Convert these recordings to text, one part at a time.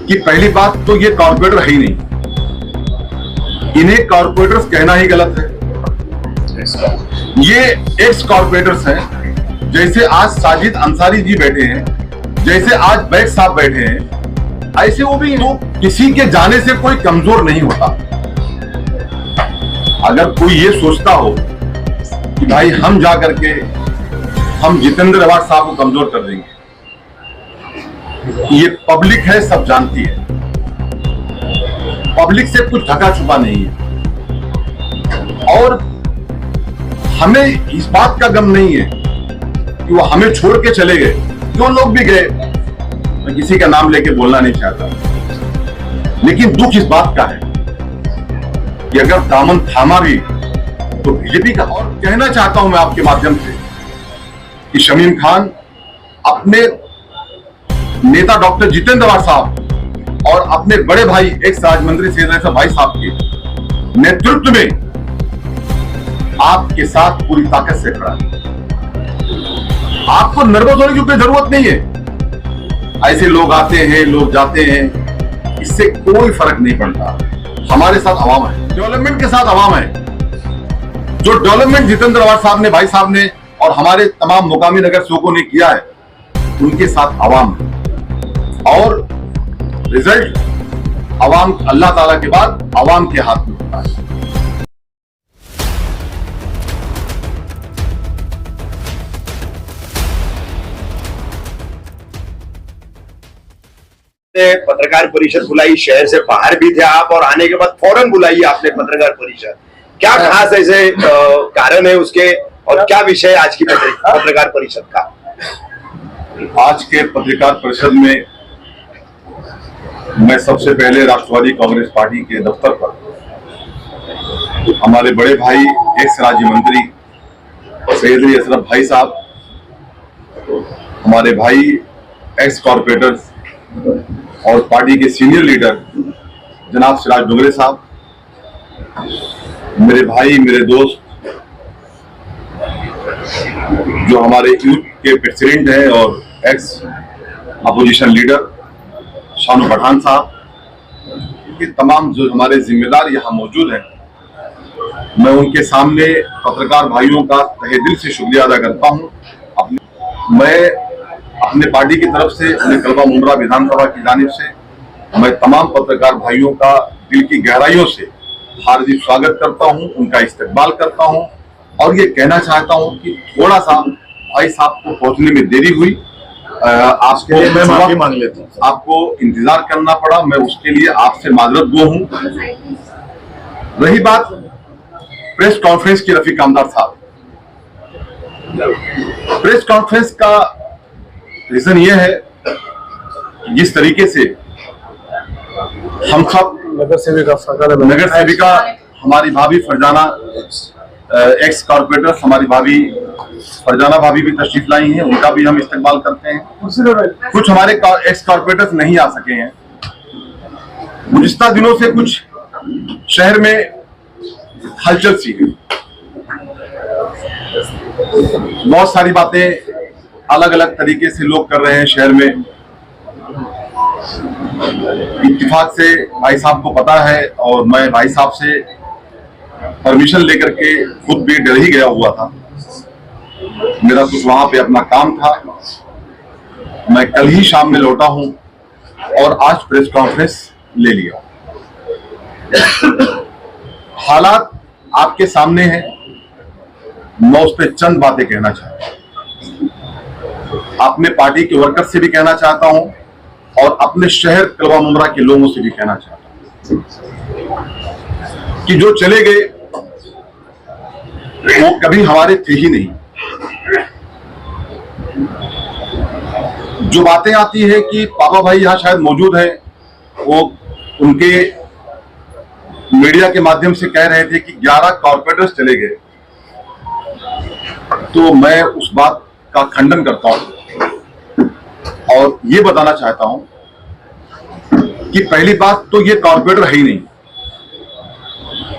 कि पहली बात तो ये कॉर्पोरेटर है ही नहीं, इन्हें कॉर्पोरेटर्स कहना ही गलत है। ये एक्स कॉर्पोरेटर्स हैं। जैसे आज साजिद अंसारी जी बैठे हैं, जैसे आज बैग साहब बैठे हैं, ऐसे वो भी तो किसी के जाने से कोई कमजोर नहीं होता। अगर कोई ये सोचता हो कि भाई हम जा करके हम जितेंद्र अवार्ड साहब को कमजोर कर देंगे, ये पब्लिक है, सब जानती है। पब्लिक से कुछ ढका छुपा नहीं है और हमें इस बात का गम नहीं है कि वो हमें छोड़ के चले गए। जो लोग भी गए, मैं किसी का नाम लेके बोलना नहीं चाहता, लेकिन दुख इस बात का है कि अगर दामन थामा भी तो बीजेपी का। और कहना चाहता हूं मैं आपके माध्यम से कि शमीम खान अपने नेता डॉक्टर जितेंद्र अवार्ड साहब और अपने बड़े भाई एक्स राज्य मंत्री सैयद भाई साहब के नेतृत्व में आपके साथ पूरी ताकत से खड़ा है। आपको नर्वस होने की कोई जरूरत नहीं है। ऐसे लोग आते हैं, लोग जाते हैं, इससे कोई फर्क नहीं पड़ता। हमारे साथ अवाम है, डेवलपमेंट के साथ अवाम है। जो डेवलपमेंट जितेंद्र अवार्ड साहब ने, भाई साहब ने और हमारे तमाम मुकामी नगर सेवकों ने किया है, उनके साथ अवाम है। और रिजल्ट अवाम, अल्लाह ताला के बाद अवाम के हाथ में होता है। पत्रकार परिषद बुलाई, शहर से बाहर भी थे आप और आने के बाद फौरन बुलाई आपने पत्रकार परिषद। क्या खास ऐसे कारण है उसके और क्या विषय आज की पत्रकार परिषद का? आज के पत्रकार परिषद में मैं सबसे पहले राष्ट्रवादी कांग्रेस पार्टी के दफ्तर पर हमारे बड़े भाई एक्स राज्य मंत्री सैयद अशरफ भाई साहब, हमारे भाई एक्स कॉर्पोरेटर्स और पार्टी के सीनियर लीडर जनाब सिराज डोगरे साहब, मेरे भाई, मेरे दोस्त जो हमारे यूथ के प्रेसिडेंट हैं और ex opposition leader Shanu Pathan साहब, ये तमाम जो हमारे जिम्मेदार यहाँ मौजूद हैं, मैं उनके सामने पत्रकार भाइयों का तहे दिल से शुक्रिया अदा करता हूँ। मैं अपने पार्टी की तरफ से, अपने कलवा मुमरा विधानसभा की जानिब से मैं तमाम पत्रकार भाइयों का दिल की गहराइयों से हार्दिक स्वागत करता हूं, उनका इस्तकबाल करता हूं और ये कहना चाहता हूं कि थोड़ा सा भाई साहब को पहुंचने में देरी हुई, आपके लिए मैं माफी मांग लेता हूं। आपको इंतजार करना पड़ा, मैं उसके लिए आपसे माजरत गो हूं। रही बात प्रेस कॉन्फ्रेंस की, रफीक आमदार साहब, प्रेस कॉन्फ्रेंस का रीजन ये है कि जिस तरीके से हम सब नगर सेविका हमारी भाभी फरजाना, एक्स कॉर्पोरेटर हमारी भाभी फरजाना भाभी भी तशरीफ लाई हैं, उनका भी हम इस्तेमाल करते हैं। कुछ हमारे एक्स कॉर्पोरेटर्स नहीं आ सके हैं। गुज़िश्ता दिनों से कुछ शहर में हलचल सी है, बहुत सारी बातें अलग अलग तरीके से लोग कर रहे हैं शहर में। इत्तेफाक से भाई साहब को पता है और मैं भाई साहब से परमिशन लेकर के खुद भी डर ही गया हुआ था। मेरा कुछ वहां पे अपना काम था, मैं कल ही शाम में लौटा हूं और आज प्रेस कॉन्फ्रेंस ले लिया। हालात आपके सामने हैं, मैं उस पर चंद बातें कहना चाहता हूं। अपने पार्टी के वर्कर से भी कहना चाहता हूं और अपने शहर कलवा मुमरा के लोगों से भी कहना चाहता हूं कि जो चले गए वो कभी हमारे थे ही नहीं। जो बातें आती है कि पापा भाई यहाँ शायद मौजूद हैं, वो उनके मीडिया के माध्यम से कह रहे थे कि 11 कॉर्पोरेटर्स चले गए, तो मैं उस बात का खंडन करता हूं और ये बताना चाहता हूं कि पहली बात तो ये कॉर्पोरेटर है ही नहीं,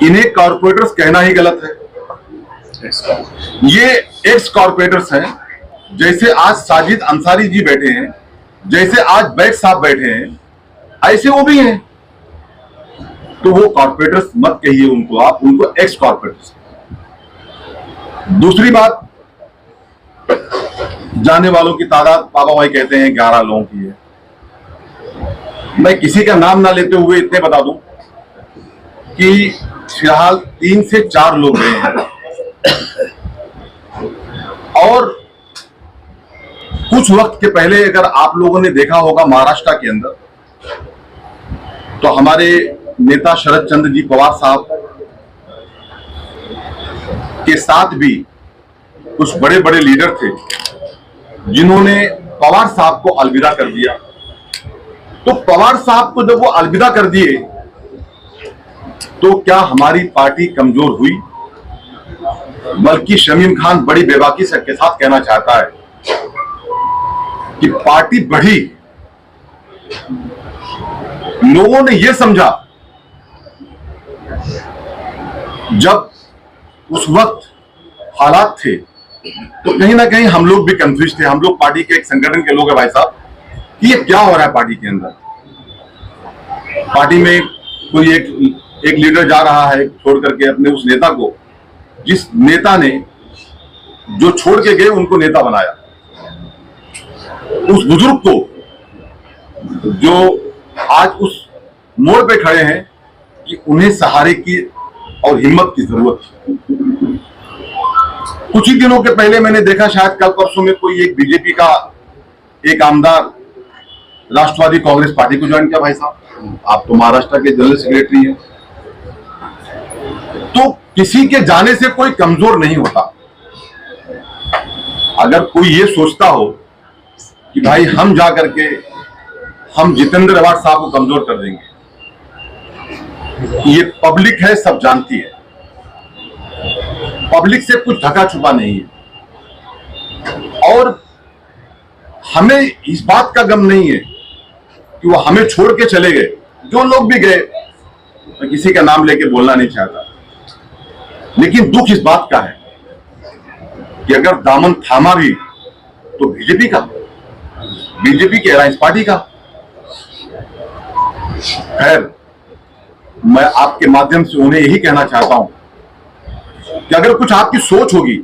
इन्हें कॉर्पोरेटर्स कहना ही गलत है। ये एक्स कॉर्पोरेटर्स हैं। जैसे आज साजिद अंसारी जी बैठे हैं, जैसे आज बैग साहब बैठे हैं, ऐसे वो भी हैं। तो वो कॉर्पोरेटर्स मत कहिए उनको, आप उनको एक्स कॉर्पोरेटर्स। दूसरी बात, जाने वालों की तादाद बाबा भाई कहते हैं 11 लोगों की है। मैं किसी का नाम ना लेते हुए इतने बता दूं कि फिलहाल 3 से 4 लोग गए हैं, और कुछ वक्त के पहले अगर आप लोगों ने देखा होगा महाराष्ट्र के अंदर, तो हमारे नेता शरद चंद्र जी पवार साहब के साथ भी कुछ बड़े बड़े लीडर थे जिन्होंने पवार साहब को अलविदा कर दिया। तो पवार साहब को जब वो अलविदा कर दिए तो क्या हमारी पार्टी कमजोर हुई? बल्कि शमीम खान बड़ी बेबाकी से के साथ कहना चाहता है कि पार्टी बढ़ी। लोगों ने यह समझा, जब उस वक्त हालात थे तो कहीं ना कहीं हम लोग भी कंफ्यूज थे। हम लोग पार्टी के एक संगठन के लोग हैं भाई साहब, कि ये क्या हो रहा है पार्टी के अंदर। पार्टी में कोई एक लीडर जा रहा है छोड़ करके अपने उस नेता को, जिस नेता ने जो छोड़ के गए उनको नेता बनाया, उस बुजुर्ग को जो आज उस मोड़ पे खड़े हैं कि उन्हें सहारे की और हिम्मत की जरूरत है। कुछ ही दिनों के पहले मैंने देखा, शायद कल परसों में, कोई एक बीजेपी का एक आमदार राष्ट्रवादी कांग्रेस पार्टी को ज्वाइन किया। भाई साहब, आप तो महाराष्ट्र के जनरल सेक्रेटरी हैं। तो किसी के जाने से कोई कमजोर नहीं होता। अगर कोई ये सोचता हो कि भाई हम जा करके हम जितेंद्र अवार्ड साहब को कमजोर कर देंगे, ये पब्लिक है, सब जानती है। पब्लिक से कुछ ढका छुपा नहीं है, और हमें इस बात का गम नहीं है कि वो हमें छोड़ के चले गए। जो लोग भी गए, मैं किसी का नाम लेके बोलना नहीं चाहता, लेकिन दुख इस बात का है कि अगर दामन थामा भी तो बीजेपी का, बीजेपी की अलायंस पार्टी का। खैर, मैं आपके माध्यम से उन्हें यही कहना चाहता हूं कि अगर कुछ आपकी सोच होगी,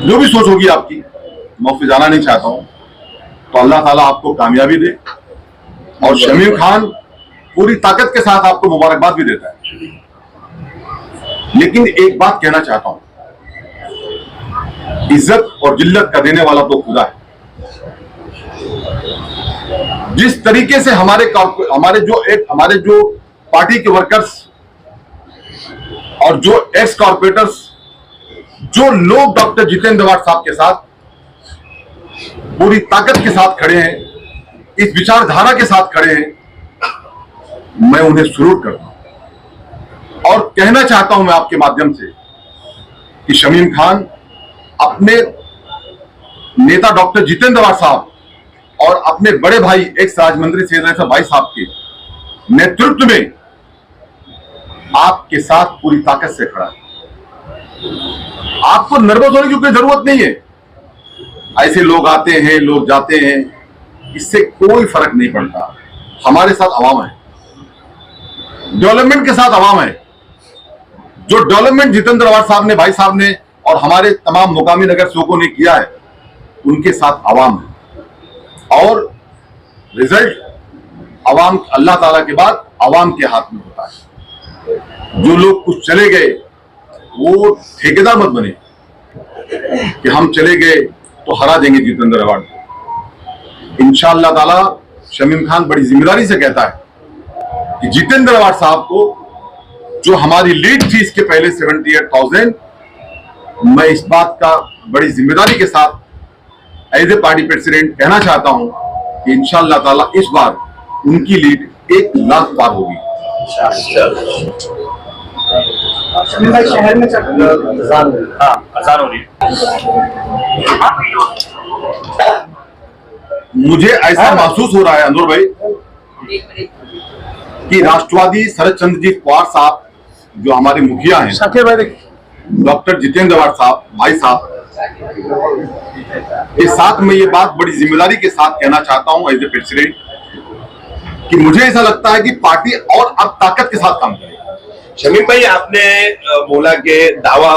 जो भी सोच होगी आपकी, मैं उससे जाना नहीं चाहता हूं, तो अल्लाह ताला आपको कामयाबी दे। और शमीम खान पूरी ताकत के साथ आपको मुबारकबाद भी देता है। लेकिन एक बात कहना चाहता हूं, इज्जत और जिल्लत का देने वाला तो खुदा है। जिस तरीके से हमारे जो पार्टी के वर्कर्स और जो एक्स कॉर्पोरेटर्स, जो लोग डॉक्टर जितेंद्र अवार्ड साहब के साथ पूरी ताकत के साथ खड़े हैं, इस विचारधारा के साथ खड़े हैं, मैं उन्हें सलूट करता हूं। और कहना चाहता हूं मैं आपके माध्यम से कि शमीम खान अपने नेता डॉक्टर जितेंद्र अवार्ड साहब और अपने बड़े भाई एक्स राज्यमंत्री सैयद भाई साहब के नेतृत्व में आपके साथ पूरी ताकत से खड़ा है। आपको नर्वस होने की कोई जरूरत नहीं है। ऐसे लोग आते हैं, लोग जाते हैं, इससे कोई फर्क नहीं पड़ता। हमारे साथ आवाम है, डेवलपमेंट के साथ आवाम है। जो डेवलपमेंट जितेंद्र अवार्ड साहब ने, भाई साहब ने और हमारे तमाम मुकामी नगर सेवकों ने किया है, उनके साथ आवाम है। और रिजल्ट आवाम, अल्लाह ताला के बाद आवाम के हाथ में होता है। जो लोग कुछ चले गए, वो ठेकेदार मत बने कि हम चले गए तो हरा देंगे जितेंद्र अवार्ड को। इंशाअल्लाह ताला शमीम खान बड़ी जिम्मेदारी से कहता है कि जितेंद्र अवार्ड साहब को, जो हमारी लीड थी इसके पहले 78,000, मैं इस बात का बड़ी जिम्मेदारी के साथ एज ए पार्टी प्रेसिडेंट कहना चाहता हूं कि इंशाअल्लाह ताला इस बार उनकी लीड 1 लाख पार होगी। भाई, शहर में अजान हो रही है। मुझे ऐसा महसूस हो रहा है अंदर भाई कि राष्ट्रवादी शरद चंद्र जी पवार साहब, जो हमारे मुखिया हैं, डॉक्टर जितेंद्र अवार्ड साहब, भाई साहब के साथ मैं ये बात बड़ी जिम्मेदारी के साथ कहना चाहता हूं एज ए प्रेसिडेंट कि मुझे ऐसा लगता है कि पार्टी और अब ताकत के साथ काम करेगी। शमीम भाई, आपने बोला कि दावा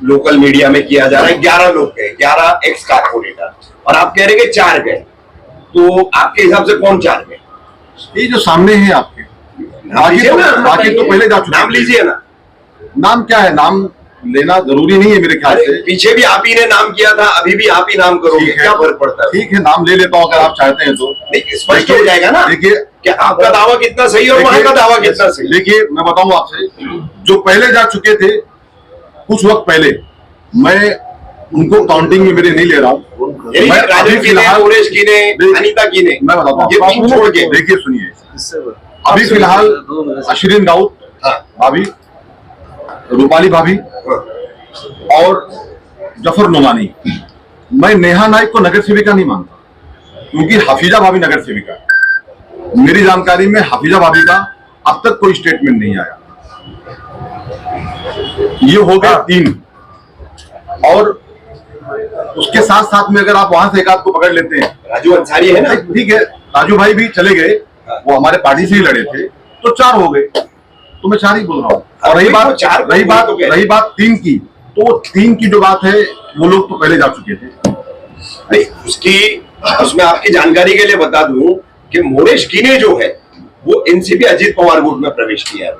लोकल मीडिया में किया जा रहा है 11 लोग गए, 11 एक्स कारपोरेटर, और आप कह रहे हैं कि 4 गए, तो आपके हिसाब से कौन 4 गए? ये जो सामने है आपके, बाकी तो पहले जा चुके। नाम लीजिए ना। नाम क्या है, नाम लेना जरूरी नहीं है मेरे ख्याल से। पीछे भी आप ही ने नाम किया था, अभी भी आप ही नाम करोगे, क्या फर्क पड़ता है? ठीक है, नाम ले लेता हूँ अगर आप चाहते हैं तो। नहीं, स्पष्ट हो जाएगा ना। देखिए कि आपका दावा कितना सही और वहां का दावा कितना सही। देखिए मैं बताऊं आपसे, जो पहले जा चुके थे कुछ वक्त पहले, मैं उनको काउंटिंग में मेरे नहीं ले रहा हूँ। राजन की ने, सुरेश की ने, अनीता की ने, मैं बताता ये 3 छोड़ के। देखिए सुनिए, अभी फिलहाल अशरीन राउत भाभी, रूपाली भाभी और जफर नुमानी। मैं नेहा नाइक को नगर सेविका नहीं मानता, क्योंकि हफीजा भाभी नगर सेविका है। मेरी जानकारी में हफीजा भाभी का अब तक कोई स्टेटमेंट नहीं आया। ये हो गए 3, और उसके साथ साथ में अगर आप वहां से एक आध को पकड़ लेते हैं, राजू अंसारी है ना, ठीक है, राजू भाई भी चले गए, वो हमारे पार्टी से ही लड़े थे, तो 4 हो गए। तो मैं 4 ही बोल रहा हूँ। और रही बात 3 की, तो 3 की जो बात है वो लोग तो पहले जा चुके थे। नहीं, उसमें आपकी जानकारी के लिए बता दूं कि मोरेश कीने जो है वो एनसीपी अजीत पवार गुट में प्रवेश किया है,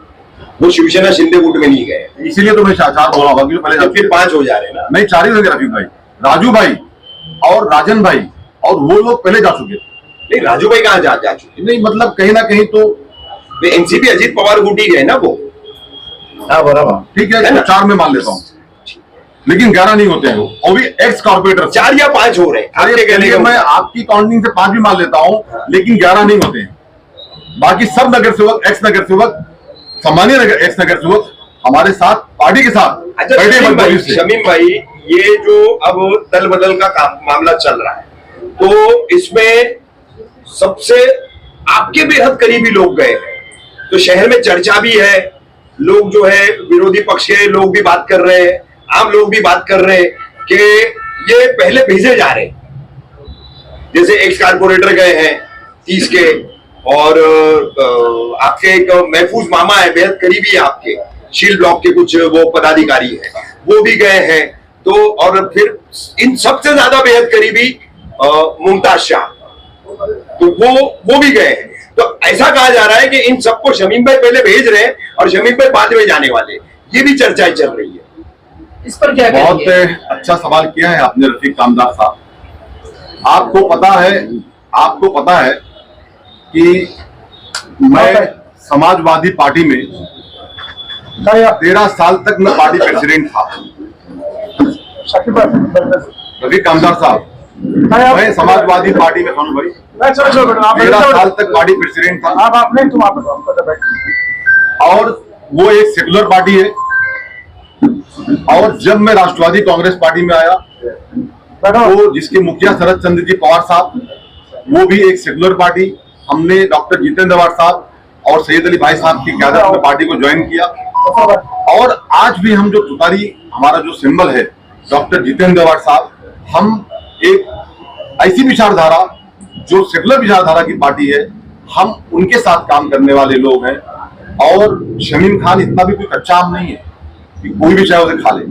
वो शिवसेना शिंदे गुट में नहीं गए। इसीलिए तो मैं 4 बोल रहा हूँ, पहले फिर 5 हो जा रहे हैं ना। नहीं, 4 ही हो गए। रफीक भाई, राजू भाई और राजन भाई और वो लोग पहले जा चुके थे। नहीं, राजू भाई कहाँ जा चुके? नहीं, मतलब कहीं ना कहीं तो एनसीपी अजीत पवार गुट ही गए ना वो। हाँ बराबर, ठीक है, 4 में मान लेता हूँ, लेकिन 11 नहीं होते हैं वो भी एक्स कॉर्पोरेटर। 4 या 5 हो रहे हैं। मैं आपकी काउंटिंग से 5 भी मान लेता हूँ, लेकिन 11 नहीं होते हैं। बाकी सब नगर सेवक, एक्स नगर सेवक, सामान्य एक्स नगर सेवक हमारे साथ, पार्टी के साथ। अच्छा शमीम भाई, ये जो अब दल बदल का मामला चल रहा है, तो इसमें सबसे आपके बेहद करीबी लोग गए हैं, तो शहर में चर्चा भी है, लोग जो है विरोधी पक्ष के लोग भी बात कर रहे हैं, आम लोग भी बात कर रहे हैं कि ये पहले भेजे जा रहे हैं। जैसे एक्स कारपोरेटर गए हैं 30 के, और आपके एक महफूज मामा है, बेहद करीबी है आपके, शील ब्लॉक के कुछ वो पदाधिकारी हैं, वो भी गए हैं। तो और फिर इन सबसे ज्यादा बेहद करीबी मुमताज शाह, तो वो भी गए हैं। तो ऐसा कहा जा रहा है कि इन सबको शमीम भाई पहले भेज रहे हैं और शमीम भाई बाद में जाने वाले, ये भी चर्चाएं चल रही है। इस पर क्या बहुत अच्छा सवाल किया है आपने रफीक कामदार साहब। आपको पता है कि मैं समाजवादी पार्टी में 13 साल तक मैं पार्टी प्रेसिडेंट था। रफीक कामदार साहब, मैं समाजवादी पार्टी में, खानू भाई, 13 साल तक पार्टी प्रेसिडेंट था। और वो एक सेकुलर पार्टी है। और जब मैं राष्ट्रवादी कांग्रेस पार्टी में आया, वो जिसके मुखिया शरद चंद्र जी पवार साहब, वो भी एक सेकुलर पार्टी, हमने डॉक्टर जितेंद्र अवार्ड साहब और सैयद अली भाई साहब की क़यादत में पार्टी को ज्वाइन किया। और आज भी हम जो तुतारी, हमारा जो सिंबल है डॉक्टर जितेंद्र अवार्ड साहब, हम एक ऐसी विचारधारा जो सेकुलर विचारधारा की पार्टी है, हम उनके साथ काम करने वाले लोग हैं। और शमीम खान इतना भी कोई कच्चा आम नहीं है कि कोई भी चाहे उसे खा ले,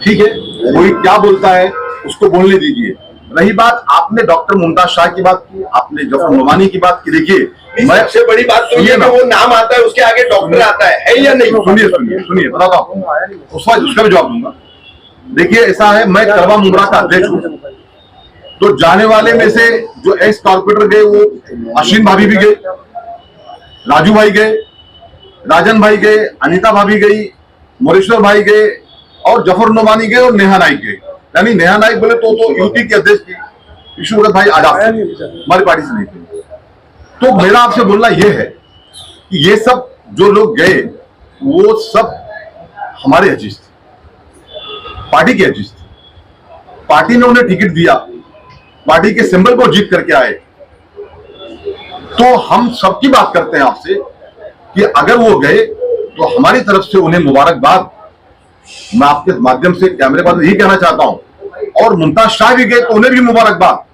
ठीक है, कोई क्या बोलता है उसको बोलने दीजिए। रही बात, आपने डॉक्टर मुमताज शाह की बात की, आपने जफर नुमानी की बात की। देखिए, सबसे बड़ी बात तो ये कि वो नाम आता है, उसके आगे डॉक्टर आता है या नहीं? सुनिए बताता हूँ, उसका भी जवाब दूंगा। देखिए, ऐसा है, मैं करवा मुंगरा का अध्यक्ष हूँ, तो जाने वाले में से जो एक्स कॉर्पोरेटर गए, वो अश्विन भाभी भी गए, राजू भाई गए, राजन भाई गए, अनीता भाभी गई, मोरेश्वर भाई गए, और जफर नुमानी गए, और नेहा नाइक गए। यानी नेहा नाइक बोले तो यूपी के अध्यक्ष थी, विष्णुव्रत भाई आजाद हमारी पार्टी से नहीं थे। तो मेरा आपसे बोलना यह है कि ये सब जो लोग गए, वो सब हमारे अजीज थे, पार्टी के अजीज थे। पार्टी ने उन्हें टिकट दिया, पार्टी के सिंबल को जीत करके आए। तो हम सबकी बात करते हैं आपसे कि अगर वो गए तो हमारी तरफ से उन्हें मुबारकबाद। मैं आपके माध्यम से कैमरे पर यही कहना चाहता हूं, और मुमताज शाह भी गए तो उन्हें भी मुबारकबाद।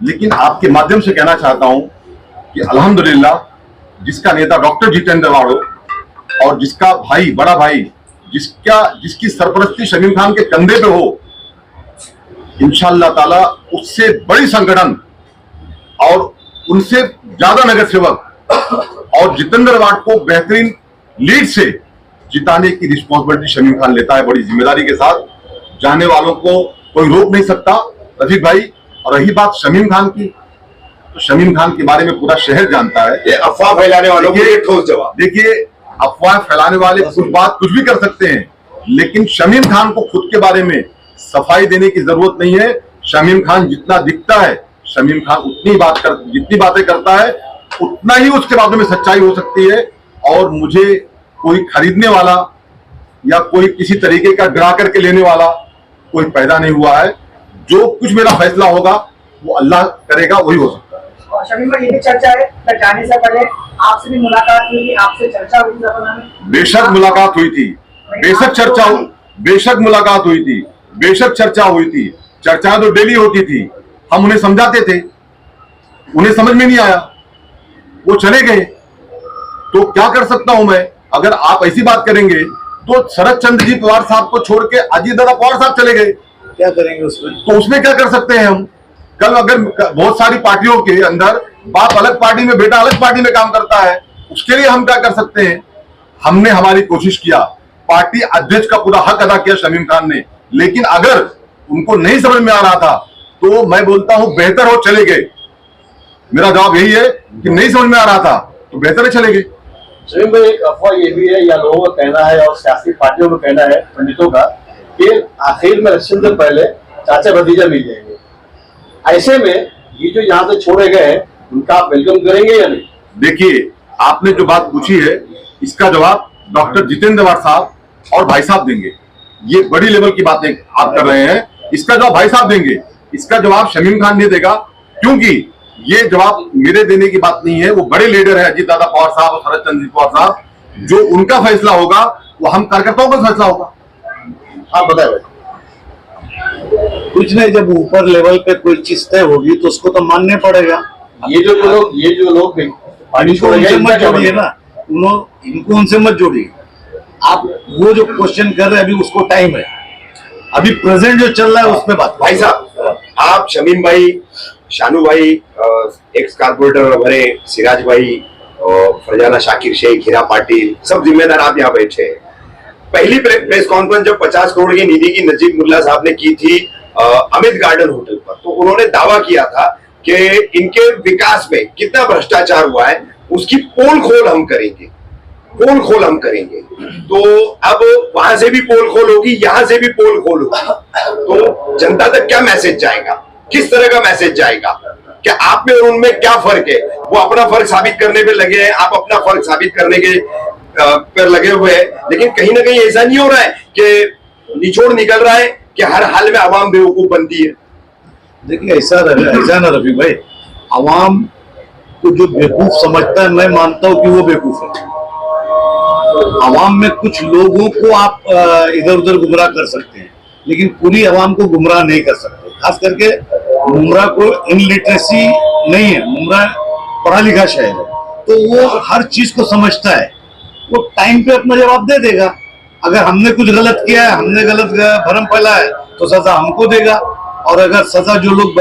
लेकिन आपके माध्यम से कहना चाहता हूं कि अल्हम्दुलिल्लाह जिसका नेता डॉक्टर जितेंद्र अवार्ड हो और जिसका भाई, बड़ा भाई, जिसकी सरपरस्ती शमीम खान के कंधे पे हो, इंशाअल्लाह ताला उससे बड़ी संगठन और उनसे ज्यादा नगर सेवक और जितेंद्र अवार्ड को बेहतरीन लीड से जिताने की रिस्पॉन्सिबिलिटी शमीम खान लेता है बड़ी जिम्मेदारी के साथ। जाने वालों को कोई रोक नहीं सकता रफीक भाई। और रही बात शमीम खान की, तो शमीम खान के बारे में पूरा शहर जानता है। ये अफवाह फैलाने वालों को एक ठोस जवाब। देखिए, अफवाह फैलाने वाले कुछ भी कर सकते हैं, लेकिन शमीम खान को खुद के बारे में सफाई देने की जरूरत नहीं है। शमीम खान जितना दिखता है, शमीम खान जितनी बातें करता है, उतना ही उसके बारे में सच्चाई हो सकती है। और मुझे कोई खरीदने वाला या कोई किसी तरीके का गिरा करके लेने वाला कोई पैदा नहीं हुआ है। जो कुछ मेरा फैसला होगा वो अल्लाह करेगा, वही हो सकता है। शमीम भाई, ये भी चर्चा है कि जाने से पहले आपसे भी मुलाकात हुई थी, आपसे चर्चा हुई थी? बेशक मुलाकात हुई थी, बेशक चर्चा हुई, बेशक मुलाकात हुई थी, बेशक चर्चा हुई थी। चर्चा तो डेली होती थी, हम उन्हें समझाते थे, उन्हें समझ में नहीं आया, वो चले गए। तो क्या कर सकता हूं मैं? अगर आप ऐसी बात करेंगे तो शरद चंद्र जी पवार साहब को छोड़ के अजीत दादा पवार साहब चले गए, क्या करेंगे उसमें? तो उसमें क्या कर सकते हैं हम? कल अगर बहुत सारी पार्टियों के अंदर बाप अलग पार्टी में, बेटा अलग पार्टी में काम करता है, उसके लिए हम क्या कर सकते हैं? हमने हमारी कोशिश किया, पार्टी अध्यक्ष का पूरा हक अदा किया शमीम खान ने। लेकिन अगर उनको नहीं समझ में आ रहा था तो मैं बोलता हूं बेहतर हो चले गए। मेरा जवाब यही है कि नहीं समझ में आ रहा था तो बेहतर है चले गए। शमीम भाई, एक अफवाह ये भी है, या लोगों का कहना है और सियासी पार्टियों का कहना है, पंडितों का, कि आखिर में इलेक्शन से पहले चाचा भतीजा मिल जाएंगे। ऐसे में ये जो यहाँ से छोड़े गए हैं, उनका आप वेलकम करेंगे या नहीं? देखिए, आपने जो बात पूछी है इसका जवाब डॉक्टर जितेंद्र अवार्ड साहब और भाई साहब देंगे। ये बड़ी लेवल की बातें आप कर रहे हैं, इसका जवाब भाई साहब देंगे, इसका जवाब शमीम खान नहीं देगा। क्योंकि ये जवाब मेरे देने की बात नहीं है, वो बड़े लीडर है अजीत दादा पवार साहब और शरद चंद्र पवार साहब। जो उनका फैसला होगा वो हम कार्यकर्ताओं का फैसला होगा। आप बताए। कुछ नहीं, जब ऊपर लेवल पे कोई चीज तय होगी तो उसको तो मानने पड़ेगा। ये जो लोग पार्टी छोड़ गए, मत जोड़िए ना, इनको उनसे मत जोड़िए। आप वो जो क्वेश्चन कर रहे हैं, अभी उसको टाइम है, अभी प्रेजेंट जो चल रहा है उसमें बात। भाई साहब, आप शमीम भाई, शानू भाई, एक्स कारपोरेटर हमारे सिराज भाई, फरजाना शाकिर शेख, हीरा पाटिल, सब जिम्मेदार आप यहाँ बैठे हैं। पहली प्रेस कॉन्फ्रेंस जब 50 करोड़ की निधि की नजीब मुल्ला साहब ने की थी अमित गार्डन होटल पर, तो उन्होंने दावा किया था कि इनके विकास में कितना भ्रष्टाचार हुआ है उसकी पोल खोल हम करेंगे, पोल खोल हम करेंगे। तो अब वहां से भी पोल खोल होगी, यहां से भी पोल खोल होगी, तो जनता तक क्या मैसेज जाएगा, किस तरह का मैसेज जाएगा? क्या आप में और उनमें क्या फर्क है? वो अपना फर्क साबित करने पे लगे हैं, आप अपना फर्क साबित करने के पर लगे हुए हैं। लेकिन कहीं ना कहीं ऐसा नहीं हो रहा है कि निचोड़ निकल रहा है कि हर हाल में आवाम बेवकूफ बनती है? देखिए, ऐसा ना रफी भाई, आवाम को जो बेवकूफ समझता है, मैं मानता हूँ कि वो बेवकूफ है। आवाम में कुछ लोगों को आप इधर उधर गुमराह कर सकते हैं, लेकिन पूरी आवाम को गुमराह नहीं कर सकते। खास करके मुमरा को इनलिटरेसी नहीं है, मुमरा पढ़ा लिखा शहर है, तो वो हर चीज को समझता है, वो टाइम पे अपना जवाब दे देगा। अगर हमने कुछ गलत किया है, हमने गलत भरम फैला है, तो सजा हमको देगा। और अगर सजा जो लोग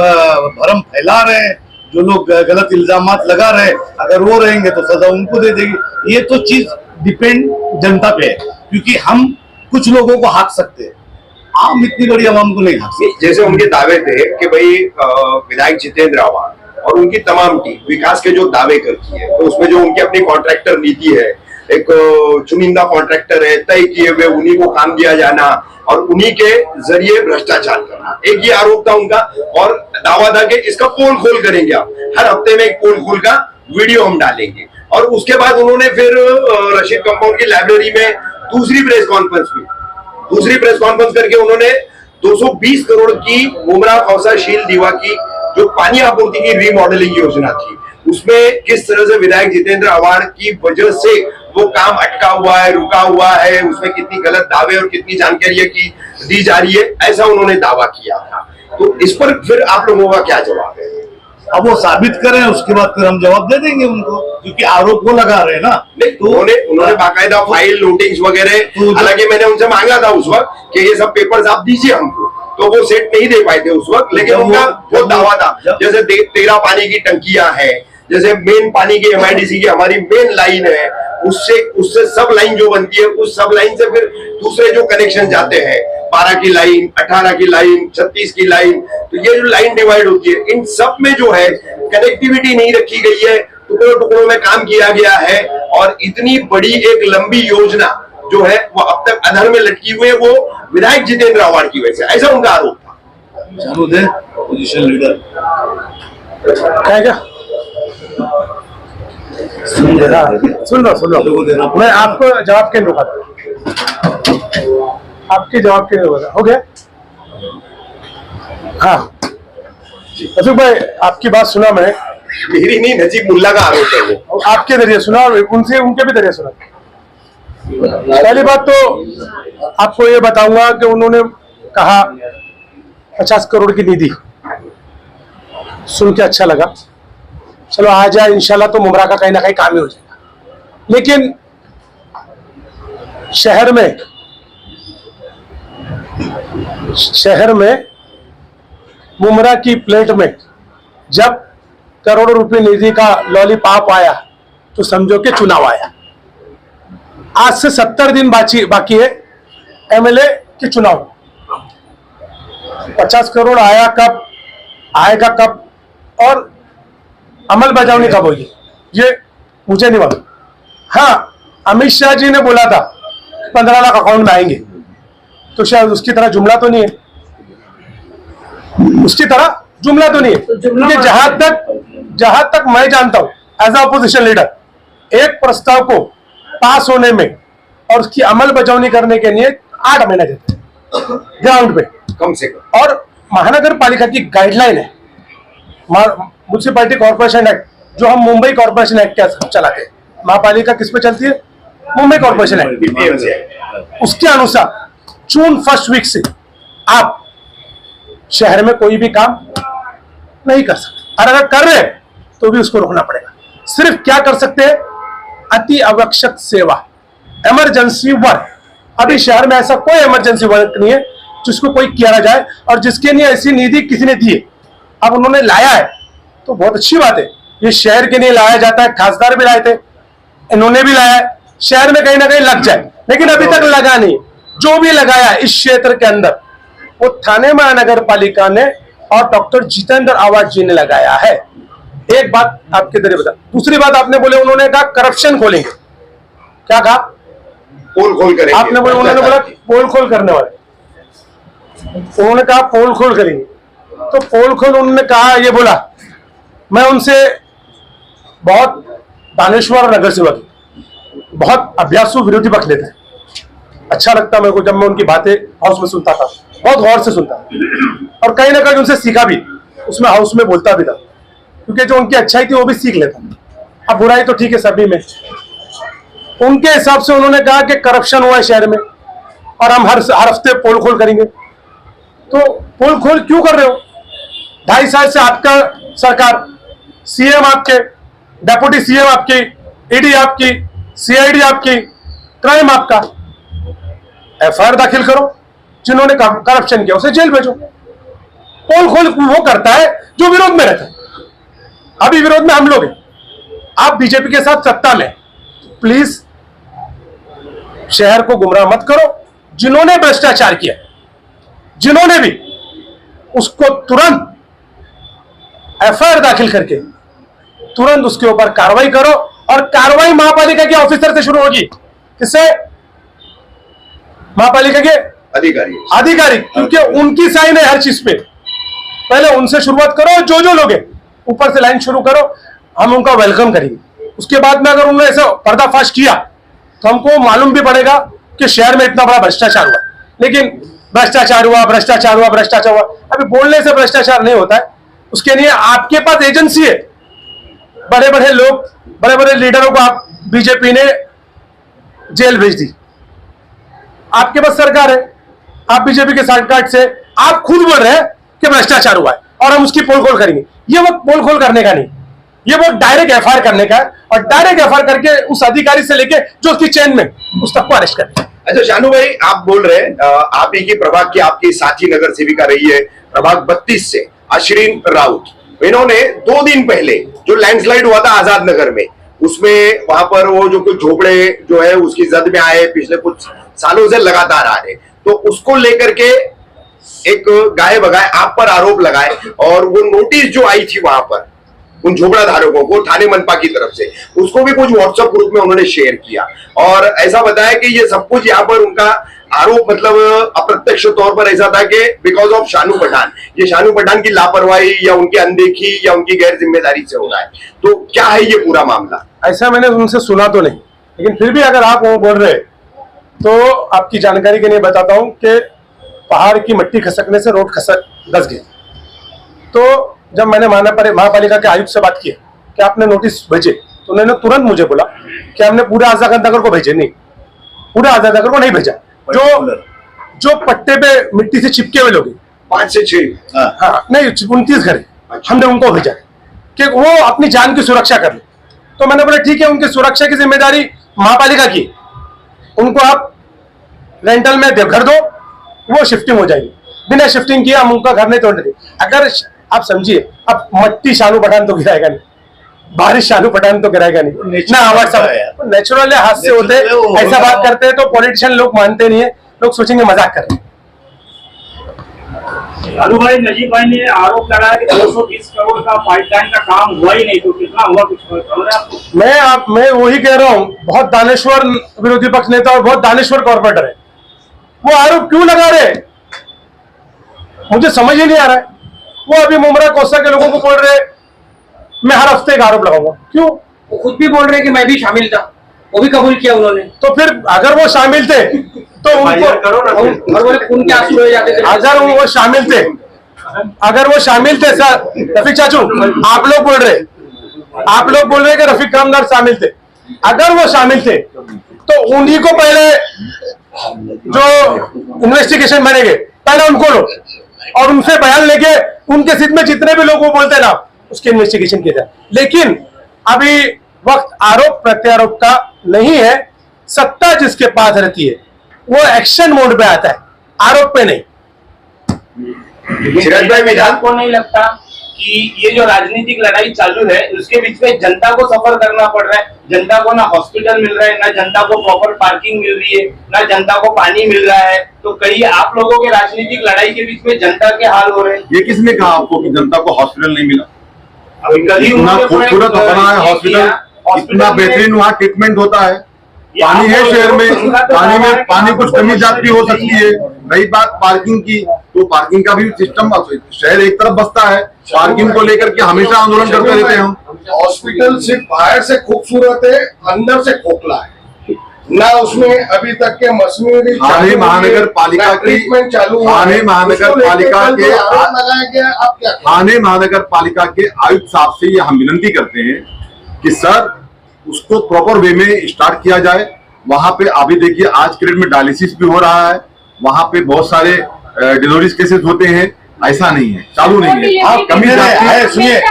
भरम फैला रहे हैं, जो लोग गलत इल्जामात लगा रहे हैं, अगर वो रहेंगे तो सजा उनको दे देगी। ये तो चीज डिपेंड जनता पे है, क्योंकि हम कुछ लोगों को हाँक सकते हैं, आम इतनी बड़ी आवाम को नहीं हाँक सकते। जैसे उनके दावे थे कि भाई विधायक जितेंद्र अवार्ड और उनकी तमाम टीम विकास के जो दावे करती है, तो उसमें जो उनकी अपनी कॉन्ट्रैक्टर नीति है, एक चुनिंदा कॉन्ट्रैक्टर है, तय किए हुए उन्हीं को काम दिया जाना और उन्हीं के जरिए भ्रष्टाचार करना, एक ये आरोप था उनका। और दावा था कि इसका पोल खोल करेंगे, आप हर हफ्ते में एक पोल खोल का वीडियो हम डालेंगे। और उसके बाद उन्होंने फिर रशीद कंपाउंड की लाइब्रेरी में दूसरी प्रेस कॉन्फ्रेंस करके उन्होंने 220 करोड़ की मुमरा खौसा शील दीवा की जो पानी आपूर्ति की रीमॉडलिंग योजना थी, उसमें किस तरह से विधायक जितेंद्र अवार्ड की वजह से वो काम अटका हुआ है, रुका हुआ है, उसमें कितनी गलत दावे और कितनी जानकारियां की दी जा रही है, ऐसा उन्होंने दावा किया था। तो इस पर फिर आप लोगों का क्या जवाब है? अब वो साबित करें, उसके बाद फिर हम जवाब दे देंगे उनको, क्योंकि आरोप वो लगा रहे हैं ना। तो उन्होंने बाकायदा फाइल नोटिस वगैरह, हालांकि मैंने उनसे मांगा था उस वक्त कि ये सब पेपर्स आप दीजिए हमको, तो वो सेट नहीं दे पाए थे उस वक्त, लेकिन उनका वो दावा था जैसे 13 पानी की टंकियां हैं, जैसे मेन पानी की MIDC की हमारी मेन लाइन है, उससे सब लाइन जो बनती है, उस सब लाइन से फिर दूसरे जो कनेक्शन जाते हैं, 12 की लाइन, 18 की लाइन, 36 की लाइन, तो ये जो लाइन डिवाइड होती है, इन सब में जो है कनेक्टिविटी नहीं रखी गई है, टुकड़ों टुकड़ों में काम किया गया है, और इतनी बड़ी एक लंबी योजना जो है वो अब तक अधर में लटकी हुई है, वो विधायक जितेंद्र आव्हाड की वजह से, ऐसा उनका आरोप था। चालू दे पोजीशन लीडर क्या सुन लो, मैं आपको जवाब के रुका था, आपके जवाब के रुका था, हो गया। हाँ अशोक भाई, आपकी बात सुना मैं, मेरी नहीं, नजीब मुल्ला का आरोप है वो, आपके जरिए सुना और उनसे उनके भी जरिए सुना। पहली बात तो आपको ये बताऊंगा कि उन्होंने कहा 50 करोड़ की निधि, सुन के अच्छा लगा, चलो आ जाए इंशाल्लाह, तो मुमरा का कहीं ना कहीं काम ही हो जाएगा। लेकिन शहर में मुमरा की प्लेट में जब करोड़ों रुपए निधि का लॉलीपॉप आया, तो समझो कि चुनाव आया। आज से 70 दिन बाकी है MLA के चुनाव। 50 करोड़ आया कब, आएगा कब, और अमल बजावनी कब होगी, ये मुझे नहीं मालूम। हाँ, अमित शाह जी ने बोला था 15 लाख अकाउंट में आएंगे, तो शायद उसकी तरह जुमला तो नहीं है, उसकी तरह जुमला तो नहीं है, क्योंकि जहां तक मैं जानता हूं एज अपोजिशन लीडर, एक प्रस्ताव को पास होने में और उसकी अमल बजावनी करने के लिए 8 महीने देते हैं ग्राउंड पे कम से कम। और महानगर पालिका की गाइडलाइन है, म्युनिसिपैलिटी कॉर्पोरेशन एक्ट, जो हम मुंबई कॉर्पोरेशन एक्ट के चलाते हैं, महापालिका किस पे चलती है, मुंबई कॉर्पोरेशन एक्ट, उसके अनुसार जून 1 वीक से आप शहर में कोई भी काम नहीं कर सकते, और अगर कर रहे हैं तो भी उसको रोकना पड़ेगा। सिर्फ क्या कर सकते हैं, अति आवश्यक सेवा, इमरजेंसी वर्क। अभी शहर में ऐसा कोई इमरजेंसी वर्क नहीं है जिसको कोई किया जाए, और जिसके लिए ऐसी निधि किसी ने दी है, अब उन्होंने लाया है तो बहुत अच्छी बात है। ये शहर के लिए लाया जाता है, खासदार भी लाए थे, इन्होंने भी लाया है, शहर में कहीं ना कहीं लग जाए, लेकिन अभी तक लगा नहीं। जो भी लगाया इस क्षेत्र के अंदर, वो थाने महानगर पालिका ने और डॉक्टर जितेंद्र आव्हाड जी ने लगाया है। एक बात आपके जरिए बता, दूसरी बात आपने बोले, उन्होंने कहा करप्शन खोलेंगे, क्या कहा, पोल खोल करेंगे, आपने बोला, उन्होंने बोला पोल खोल करने वाले, उन्होंने कहा पोल खोल करेंगे, तो पोल खोल उन्होंने कहा, ये बोला, मैं उनसे बहुत दानेश्वर और नगर सेवक, बहुत अभ्यासु विरोधी पक्ष लेते हैं, अच्छा लगता मेरे को जब मैं उनकी बातें हाउस में सुनता था, बहुत गौर से सुनता, और कहीं ना कहीं उनसे सीखा भी, उसमें हाउस में बोलता भी था, क्योंकि जो उनकी अच्छाई थी वो भी सीख लेता। अब बुराई तो ठीक है सभी में, उनके हिसाब से उन्होंने कहा कि करप्शन हुआ है शहर में और हम हर हफ्ते पोल खोल करेंगे। तो पोल खोल क्यों कर रहे हो, 2.5 साल से आपका सरकार, CM आपके, डेप्यूटी CM आपकी, ED आपकी, CID आपकी, क्राइम आपका, FIR दाखिल करो, जिन्होंने करप्शन किया उसे जेल भेजो। पोल खोल वो करता है जो विरोध में रहता है, अभी विरोध में हम लोग हैं, आप बीजेपी के साथ सत्ता में, प्लीज शहर को गुमराह मत करो। जिन्होंने भ्रष्टाचार किया, जिन्होंने भी, उसको तुरंत FIR दाखिल करके तुरंत उसके ऊपर कार्रवाई करो, और कार्रवाई महापालिका के ऑफिसर से शुरू होगी, किससे, महापालिका के अधिकारी, क्योंकि उनकी साइन है हर चीज पे, पहले उनसे शुरुआत करो, जो लोग हैं ऊपर से लाइन शुरू करो, हम उनका वेलकम करेंगे। उसके बाद में अगर उन्होंने ऐसा पर्दाफाश किया तो हमको मालूम भी पड़ेगा कि शहर में इतना बड़ा भ्रष्टाचार हुआ, लेकिन भ्रष्टाचार हुआ, अभी बोलने से भ्रष्टाचार नहीं होता है, उसके लिए आपके पास एजेंसी है, बड़े बड़े लोग, बड़े बड़े लीडरों को आप बीजेपी ने जेल भेज दी, आपके पास सरकार है, आप बीजेपी के सरकार से आप खुद बोल रहे हैं कि भ्रष्टाचार हुआ है और हम उसकी पोल खोल करेंगे। ये वक्त पोल खोल करने का नहीं, ये वक्त डायरेक्ट एफआईआर करने का है, और डायरेक्ट एफआईआर करके उस अधिकारी से लेके जो उसकी चेन में उस तक को अरेस्ट करना है। अच्छा शानू भाई, आप बोल रहे हैं आप ही की प्रभाग की आपकी साथी नगर सेविका रही है प्रभाग 32 से अश्विन राउत, इन्होंने 2 दिन पहले जो लैंडस्लाइड हुआ था आजाद नगर में, उसमें वहां पर वो जो कुछ झोपड़े जो है उसकी जद में आए, पिछले कुछ सालों से लगातार आ रहे, तो उसको लेकर के एक गाये बगाए आप पर आरोप लगाए, और वो नोटिस जो आई थी वहां पर उन झोपड़ा धारकों को थाने मनपा की तरफ से, उसको भी कुछ व्हाट्सएप ग्रुप में उन्होंने शेयर किया, और ऐसा बताया कि ये सब कुछ यहाँ पर उनका आरोप मतलब अप्रत्यक्ष तौर पर ऐसा था कि बिकॉज ऑफ शानू पठान, ये शानू पठान की लापरवाही या उनकी अनदेखी या उनकी गैर जिम्मेदारी से हो रहा है। तो क्या है ये पूरा मामला? ऐसा मैंने उनसे सुना तो नहीं, लेकिन फिर भी अगर आप वो बोल रहे तो आपकी जानकारी के लिए बताता हूं कि पहाड़ की मिट्टी खसकने से रोड धस गई। तो जब मैंने महापालिका के आयुक्त से बात की कि आपने नोटिस भेजे, तो उन्होंने तुरंत मुझे बोला कि हमने पूरे आजाद नगर को भेजे नहीं, पूरे आजाद नगर को नहीं भेजा, जो पट्टे पे मिट्टी से चिपके हुए लोग 5 से 6 हाँ नहीं 29 घर हमने उनको भेजा कि वो अपनी जान की सुरक्षा कर ले। तो मैंने बोला ठीक है, उनकी सुरक्षा की जिम्मेदारी महापालिका की, उनको आप रेंटल में घर दो, वो शिफ्टिंग हो जाएगी, बिना शिफ्टिंग किए हम उनका घर नहीं तोड़ने देंगे। अगर आप समझिए, अब मट्टी शानू पठान तो गिराएगा नहीं, बारिश शानू पठान तो गिराएगा नहीं ना, आवाज सब नेचुरल हाथ से होते, ऐसा बात करते हैं तो पॉलिटिशियन लोग मानते नहीं है, लोग सोचेंगे मजाक कर रहे हैं। लालू भाई, नजीब भाई ने आरोप लगाया कि 220 करोड़ का पाइपलाइन का काम हुआ ही नहीं, तो कितना हुआ कुछ खबर है आपको? मैं वही कह रहा हूँ, बहुत दानेश्वर विरोधी पक्ष नेता और बहुत दानेश्वर कॉर्पोरेटर है, वो आरोप क्यों लगा रहे मुझे समझ ही नहीं आ रहा है। वो अभी मुमरा कोसा के लोगों को बोल रहे मैं हर हफ्ते का आरोप लगाऊंगा, क्यों? वो खुद भी बोल रहे कि मैं भी शामिल था, वो भी कबूल किया उन्होंने। तो फिर अगर वो शामिल थे तो उनको उनके आंसू हो जाते थे। अगर वो शामिल थे, अगर वो शामिल थे सर, रफीक चाचू आप लोग बोल रहे कि रफीक रामदार शामिल थे, अगर वो शामिल थे तो उन्हीं को पहले जो इन्वेस्टिगेशन बनेंगे पहले उनको लो, और उनसे बयान लेके उनके सिद्ध में जितने भी लोग वो बोलते ना उसकी इन्वेस्टिगेशन किया जाए। लेकिन अभी वक्त आरोप प्रत्यारोप का नहीं है, सत्ता जिसके पास रहती है वो एक्शन मोड पे आता है, आरोप पे नहीं। आपको नहीं लगता कि ये जो राजनीतिक लड़ाई चालू है उसके बीच में जनता को सफर करना पड़ रहा है? जनता को ना हॉस्पिटल मिल रहा है, ना जनता को प्रॉपर पार्किंग मिल रही है, ना जनता को पानी मिल रहा है, तो कहीं आप लोगों के राजनीतिक लड़ाई के बीच में जनता के हाल हो रहे हैं। ये किसने कहा आपको कि जनता को हॉस्पिटल नहीं मिला? कभी इतना खूबसूरत बना है हॉस्पिटल, इतना बेहतरीन वहाँ ट्रीटमेंट होता है, पानी है शहर में, पानी कुछ कमी जाती हो सकती है। रही बात पार्किंग की, तो पार्किंग का भी सिस्टम, शहर एक तरफ बसता है, पार्किंग को लेकर के हमेशा आंदोलन करते रहते हैं हम। हॉस्पिटल सिर्फ बाहर से खूबसूरत है, अंदर से खोखला है ना, उसमें अभी तक के मशीनरी थाने महानगर पालिका की, थाने महानगर पालिका के, थाने महानगर पालिका के आयुक्त साहब से ये हम विनती करते हैं कि सर उसको प्रॉपर वे में स्टार्ट किया जाए। वहां पे अभी देखिए आज के डेट में डायलिसिस भी हो रहा है, वहां पे बहुत सारे डिलीवरीज केसेस होते हैं, ऐसा नहीं है, चालू नहीं है, कमी जाती है, सुनिए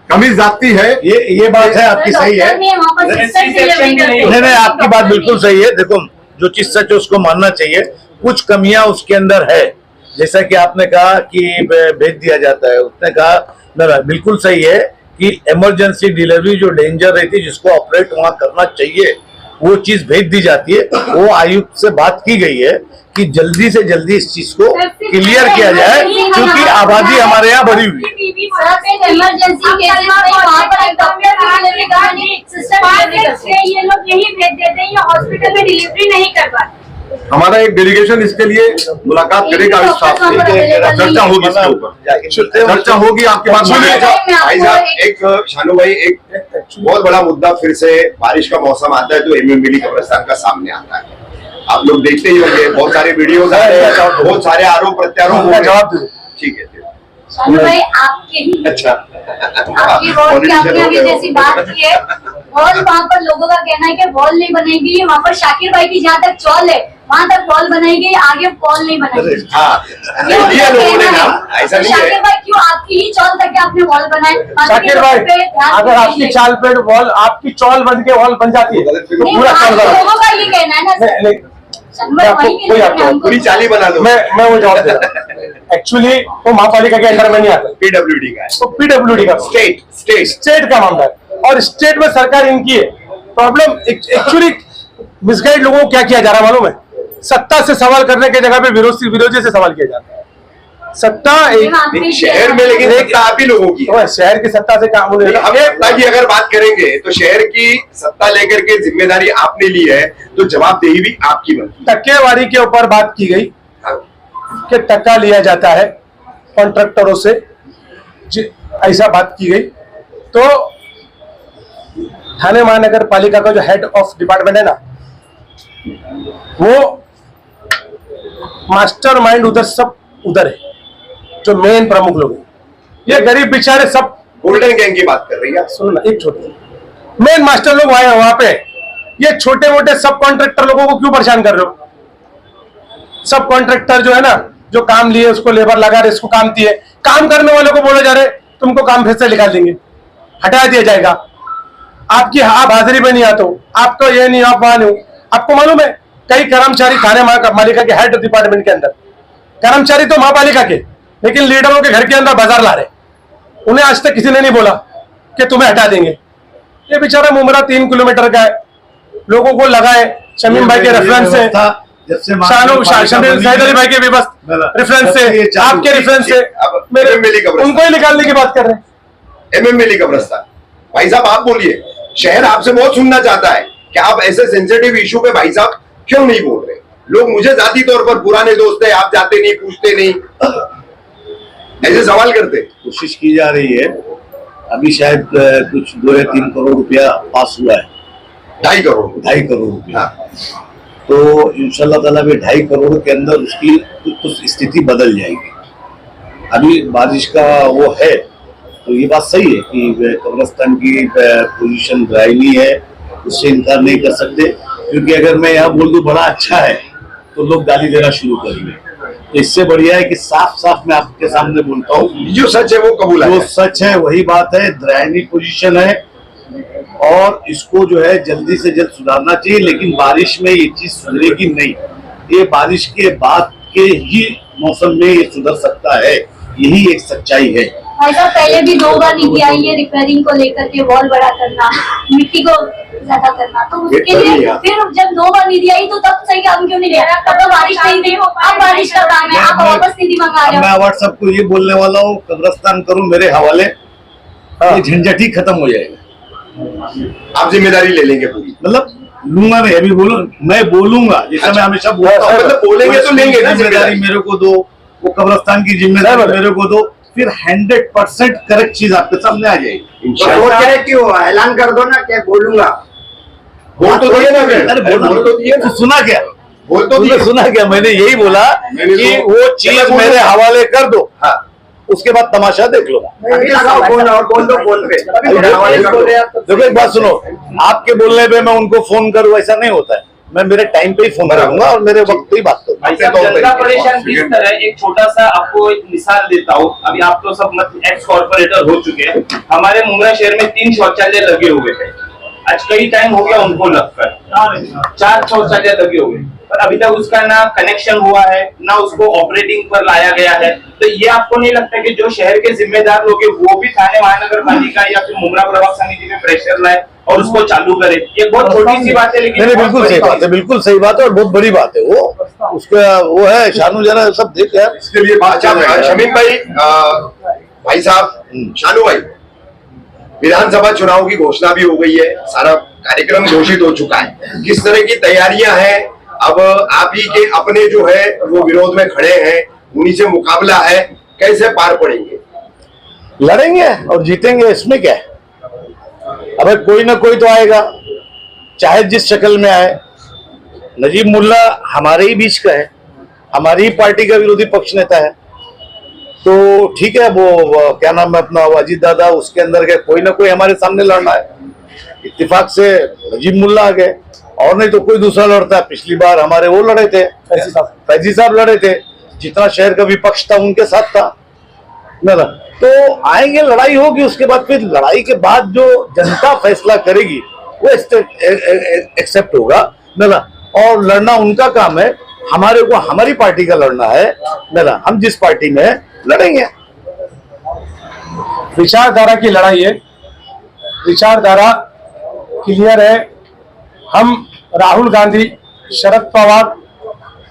कमी जाती है, ये बात है आपकी सही है। नहीं आपकी बात बिल्कुल सही है। देखो जो चीज सच है उसको मानना चाहिए, कुछ कमियां उसके अंदर है, जैसा कि आपने कहा कि भेज दिया जाता है, उसने कहा बिल्कुल सही है कि इमरजेंसी डिलीवरी जो डेंजर रहती है जिसको ऑपरेट वहां करना चाहिए वो चीज भेज दी जाती है। वो आयुक्त से बात की गई है कि जल्दी से जल्दी इस चीज को क्लियर किया जाए, क्योंकि आबादी हमारे यहाँ बढ़ी हुई है। ये लोग यही भेज देते हैं, हॉस्पिटल में डिलीवरी नहीं कर पाते। हमारा एक डेलीगेशन इसके लिए मुलाकात करेगा, चर्चा होगी इसके ऊपर, चर्चा होगी। आपके पास भाई साहब, एक शानू भाई, एक बहुत बड़ा मुद्दा फिर से बारिश का मौसम आता है तो एमएमबीडी कब्रिस्तान का सामने आता है। आप लोग देखते ही होंगे, बहुत सारे वीडियोस आ रहे हैं, बहुत सारे आरोप प्रत्यारोप हो रहे हैं। ठीक है शानू भाई, आपके ही अच्छा आपकी वॉल की आपने अभी जैसी बात की है, वॉल वहाँ पर लोगों का कहना है कि वॉल नहीं बनेगी, वहाँ पर शाकिर भाई की जहाँ तक चौल है वहाँ तक वॉल बनाई गई, आगे वॉल नहीं बनाई गई। हाँ ये दिया उनका लोगों ने कहना नाम, है। ऐसा तो नहीं है। शाकिर भाई क्यों आपकी ही चौल तक के आपने वॉल बनाए? शाकिर भाई, अगर आपकी चाल पे वॉल, आपकी चौल बन के वॉल बन जाती है तो नहीं, पूरा आप चल रहा है। लोगों का ये कहना है ना सर। नहीं, मैं वही कोई कहना आपको है, हमको पूरी चाली बना दो। मैं वो जवाब दे रहा हूँ। एक्चुअली वो महापालिका के अंडर में नहीं आता, पीडब्ल्यूडी का है, तो पीडब्ल्यूडी का स्टेट स्टेट का मामला है, और स्टेट में सरकार इनकी है। प्रॉब्लम एक्चुअली मिसगाइड लोगों को क्या किया जा रहा है मालूम है? सत्ता से सवाल करने की जगह पे विरोधी से सवाल किया जाता है। सत्ता एक शहर में, लेकिन सत्ता आप ही लोगों की है। तो शहर की सत्ता से काम होने हम सत्ता की अगर बात करेंगे तो शहर की सत्ता लेकर के जिम्मेदारी आपने ली है, तो जवाबदेही भी आपकी बनती है। टक्केवारी के ऊपर बात की गई कि टक्का लिया जाता है कॉन्ट्रैक्टरों से, ऐसा बात की गई। तो थाने महानगर पालिका का जो हेड ऑफ डिपार्टमेंट है ना, वो मास्टरमाइंड उधर सब उधर है, जो मेन प्रमुख लोग हैं। ये गरीब बेचारे सब गोल्डन गैंग की बात कर रही है। सुनो ना, एक छोटे मेन मास्टर लोग आए हैं वहां पे। ये छोटे मोटे सब कॉन्ट्रैक्टर लोगों को क्यों परेशान कर रहे हो? सब कॉन्ट्रैक्टर जो है ना, जो काम लिए उसको लेबर लगा रहे, इसको काम दिए, काम करने वाले को बोले जा रहे तुमको काम फिर से निकाल देंगे, हटा दिया जाएगा। आपकी आप हाजिरी में नहीं आते हो, आपको ये नहीं, आप वहां नहीं हो। आपको मालूम है कई कर्मचारी थाने महापालिका के हेड डिपार्टमेंट के अंदर, कर्मचारी तो महापालिका के, लेकिन लीडरों के घर के अंदर बाजार ला रहे। उन्हें आज तक किसी ने नहीं बोला कि तुम्हें हटा देंगे। ये बेचारा मुमरा 3 किलोमीटर का है, लोगों को लगाए शमीम भाई के रेफरेंस से, शाहिद अली भाई के रेफरेंस से, आपके रेफरेंस से, उनको ही निकालने की बात कर रहे हैं। एमएमएलए कब्रिस्तान। भाई साहब आप बोलिए, शहर आपसे बहुत सुनना चाहता है कि आप ऐसे सेंसिटिव इशू पे भाई साहब क्यों नहीं बोल रहे? लोग मुझे जाती तौर पर पुराने दोस्त है, आप जाते नहीं, पूछते नहीं, ऐसे सवाल करते। कोशिश की जा रही है। अभी शायद कुछ 2 या 3 करोड़ रुपया पास हुआ है। 2.5 करोड़ रुपया। तो इंशाल्लाह ताला भी 2.5 करोड़ के अंदर उसकी कुछ स्थिति बदल जाएगी। अभी बारिश का वो है, तो ये बात सही है कि कब्रिस्तान की पोजीशन ड्राइली है, उससे इनकार नहीं कर सकते। क्योंकि अगर मैं यहाँ बोल दूं बड़ा अच्छा है तो लोग गाली देना शुरू करेंगे। तो इससे बढ़िया है कि साफ साफ मैं आपके सामने बोलता हूँ, जो सच है वो कबूल है, जो सच है वही बात है। ड्राइली पोजीशन है और इसको जो है जल्दी से जल्द सुधारना चाहिए। लेकिन बारिश में ये चीज सुधरेगी नहीं, ये बारिश के बाद के ही मौसम में ये सुधर सकता है, यही एक सच्चाई है। भाई साहब पहले भी 2 बार निधि आई है रिपेयरिंग को लेकर के, वॉल बड़ा करना, मिट्टी को ज्यादा करना, तो उसके लिए फिर जब 2 बार निधि आई तो तब सही काम क्यों नहीं लिया? तब तो बारिश नहीं थी, अब बारिश का काम है, आप वापस निधि मंगा रहे हो। मैं व्हाट्सएप को ये बोलने वाला हूँ, कब्रिस्तान करूँ मेरे हवाले, ये झंझट ही खत्म हो जाएगा। आप जिम्मेदारी ले लेंगे पूरी? मतलब लूंगा मैं, अभी मैं बोलूंगा, जैसा मैं हमेशा बोलता हूँ। मतलब बोलेंगे तो लेंगे ना, जिम्मेदारी मेरे को दो, वो कब्रिस्तान की जिम्मेदारी मेरे को दो, फिर 100% करेक्ट चीज आपके सामने आ जाएगी। क्यों ऐलान कर दो ना, क्या बोलूंगा? बोल तो दिए ना, अरे बोल तो दिए ना, सुना क्या? बोल तो दिए, सुना क्या? मैंने यही बोला कि वो चीज मेरे हवाले कर दो, हाँ, उसके बाद तमाशा देख लो। देखो एक बात सुनो, आपके बोलने पे मैं उनको फोन करूँ ऐसा नहीं होता है। मैं मेरे टाइम पे ही फोन करूंगा और मेरे वक्त पे ही बात करूंगा। जनता परेशान किस तरह है? एक छोटा सा आपको एक मिसाल देता हूँ। अभी आप तो सब एक्स कॉर्पोरेटर हो चुके हैं। हमारे मुंबई शहर में 3 शौचालय लगे हुए थे, आज कई टाइम हो गया उनको लगकर 4 शौचालय लगे हुए, पर अभी तक उसका ना कनेक्शन हुआ है, ना उसको ऑपरेटिंग पर लाया गया है। तो ये आपको नहीं लगता कि जो शहर के जिम्मेदार लोग हैं वो भी थाने महानगर पालिका या फिर मुमरा प्रभाग समिति में प्रेशर लाए और उसको चालू करे? ये बहुत छोटी सी बात है, लेकिन बिल्कुल सही बात है, बिल्कुल सही बात है और बहुत बड़ी बात है। वो उसका वो है शानू, जरा सब देख यार इसके लिए शमीम भाई, भाई साहब शानू भाई, विधानसभा चुनाव की घोषणा भी हो गई है, सारा कार्यक्रम घोषित हो चुका है, किस तरह की तैयारियां हैं? अब आप ही के अपने जो है वो विरोध में खड़े हैं, उन्हीं से मुकाबला है, कैसे पार पड़ेंगे? लड़ेंगे और जीतेंगे, इसमें क्या है? अब कोई ना कोई तो आएगा, चाहे जिस शक्ल में आए। नजीब मुल्ला हमारे ही बीच का है, हमारी ही पार्टी का विरोधी पक्ष नेता है, तो ठीक है। वो क्या नाम है अपना वाजिद दादा, उसके अंदर के कोई ना कोई हमारे सामने लड़ना है। इत्तेफाक से नजीब मुल्ला आ गए, और नहीं तो कोई दूसरा लड़ता है। पिछली बार हमारे वो लड़े थे, फैजी साहब लड़े थे, जितना शहर का विपक्ष था उनके साथ था ना। तो आएंगे, लड़ाई होगी, उसके बाद फिर लड़ाई के बाद जो जनता फैसला करेगी वो एक्सेप्ट होगा ना। और लड़ना उनका काम है, हमारे को हमारी पार्टी का लड़ना है ना। हम जिस पार्टी में है लड़ेंगे। विचारधारा की लड़ाई है, विचारधारा क्लियर है। हम राहुल गांधी, शरद पवार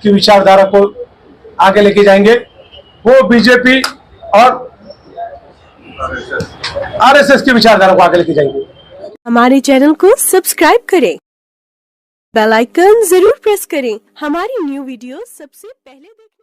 की विचारधारा को आगे लेके जाएंगे, वो बीजेपी और आरएसएस की विचारधारा को आगे लेके जाएंगे। हमारे चैनल को सब्सक्राइब करें, बेल आइकन जरूर प्रेस करें, हमारी न्यू वीडियो सबसे पहले देखें।